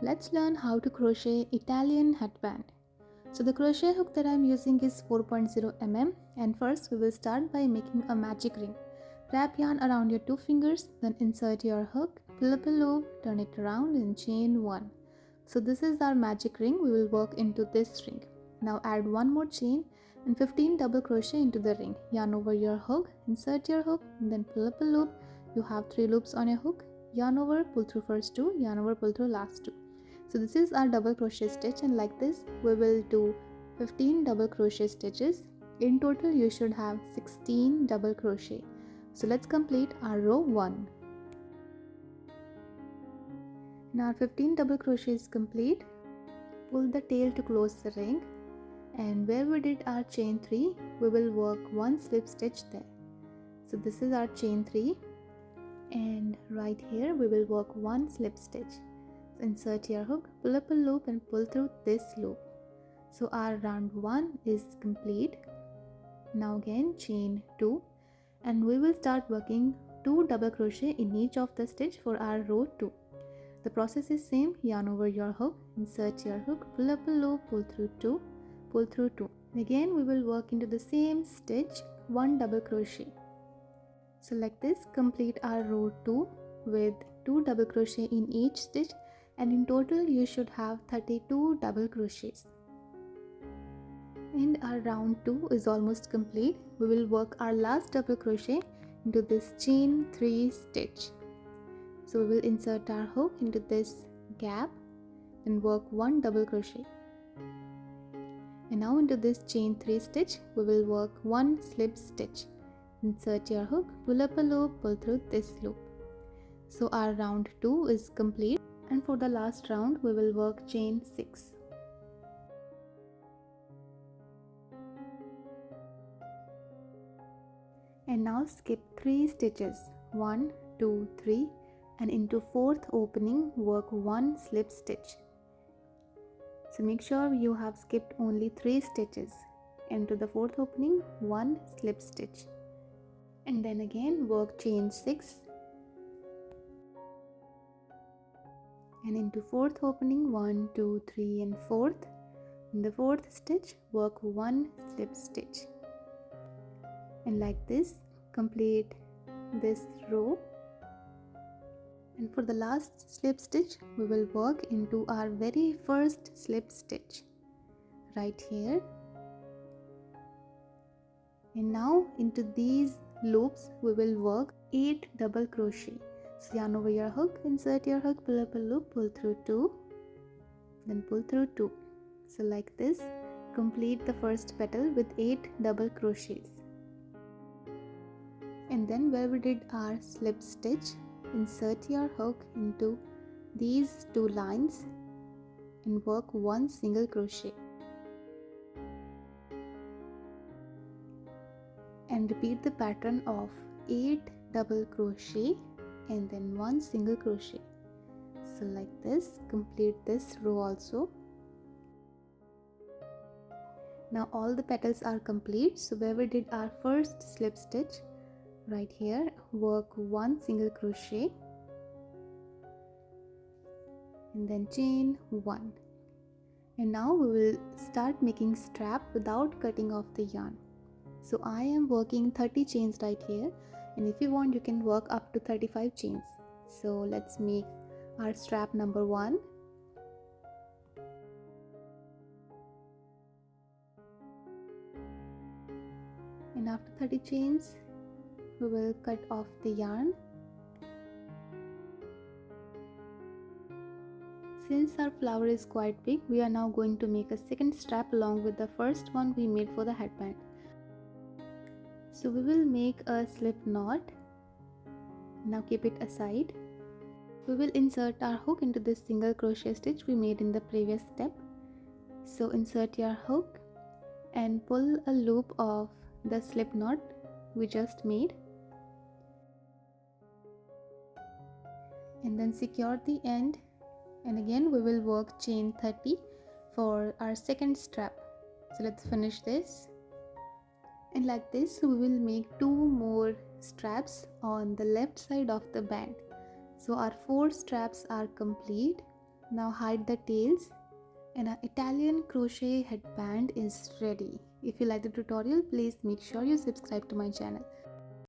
Let's learn how to crochet Italian headband. So the crochet hook that I am using is 4.0 mm, and first we will start by making a magic ring. Wrap yarn around your two fingers, then insert your hook, pull up a loop, turn it around and chain 1. So this is our magic ring. We will work into this ring. Now add one more chain and 15 double crochet into the ring. Yarn over your hook, insert your hook and then pull up a loop. You have 3 loops on your hook. Yarn over, pull through first 2, yarn over, pull through last 2. So this is our double crochet stitch, and like this we will do 15 double crochet stitches. In total you should have 16 double crochet. So let's complete our row 1. Now our 15 double crochet is complete. Pull the tail to close the ring, and where we did our chain 3 we will work 1 slip stitch there. So this is our chain 3, and right here we will work 1 slip stitch. Insert your hook, pull up a loop and pull through this loop. So our round 1 is complete. Now again chain 2, and we will start working 2 double crochet in each of the stitch for our row 2. The process is same. Yarn over your hook, insert your hook, pull up a loop, pull through 2, pull through 2. Again we will work into the same stitch 1 double crochet. So like this complete our row 2 with 2 double crochet in each stitch, and in total you should have 32 double crochets. And our round 2 is almost complete. We will work our last double crochet into this chain 3 stitch. So we will insert our hook into this gap and work 1 double crochet. And now into this chain 3 stitch we will work 1 slip stitch. Insert your hook, pull up a loop, pull through this loop. So our round 2 is complete. And for the last round we will work chain 6. And now skip 3 stitches, 1, 2, 3, and into 4th opening work 1 slip stitch. So make sure you have skipped only 3 stitches. Into the 4th opening 1 slip stitch, and then again work chain 6. And into 4th opening 1, 2, 3 and 4th. In the 4th stitch work 1 slip stitch, and like this complete this row. And for the last slip stitch we will work into our very first slip stitch right here. And now into these loops we will work 8 double crochet. So yarn over your hook, insert your hook, pull up a loop, pull through 2, then pull through 2. So like this complete the first petal with 8 double crochets. And then where we did our slip stitch, insert your hook into these 2 lines and work 1 single crochet, and repeat the pattern of 8 double crochet and then 1 single crochet. So like this complete this row also. Now all the petals are complete. So where we did our first slip stitch, right here work 1 single crochet and then chain 1. And now we will start making strap without cutting off the yarn. So I am working 30 chains right here, and if you want you can work up to 35 chains. So let's make our strap number 1. And after 30 chains we will cut off the yarn. Since our flower is quite big, we are now going to make a second strap along with the first one we made for the headband. So we will make a slip knot. Now keep it aside. We will insert our hook into this single crochet stitch we made in the previous step. So insert your hook and pull a loop of the slip knot we just made, and then secure the end, and again we will work chain 30 for our second strap. So let's finish this. And like this we will make 2 more straps on the left side of the band. So our 4 straps are complete. Now hide the tails and our Italian crochet headband is ready. If you like the tutorial, please make sure you subscribe to my channel.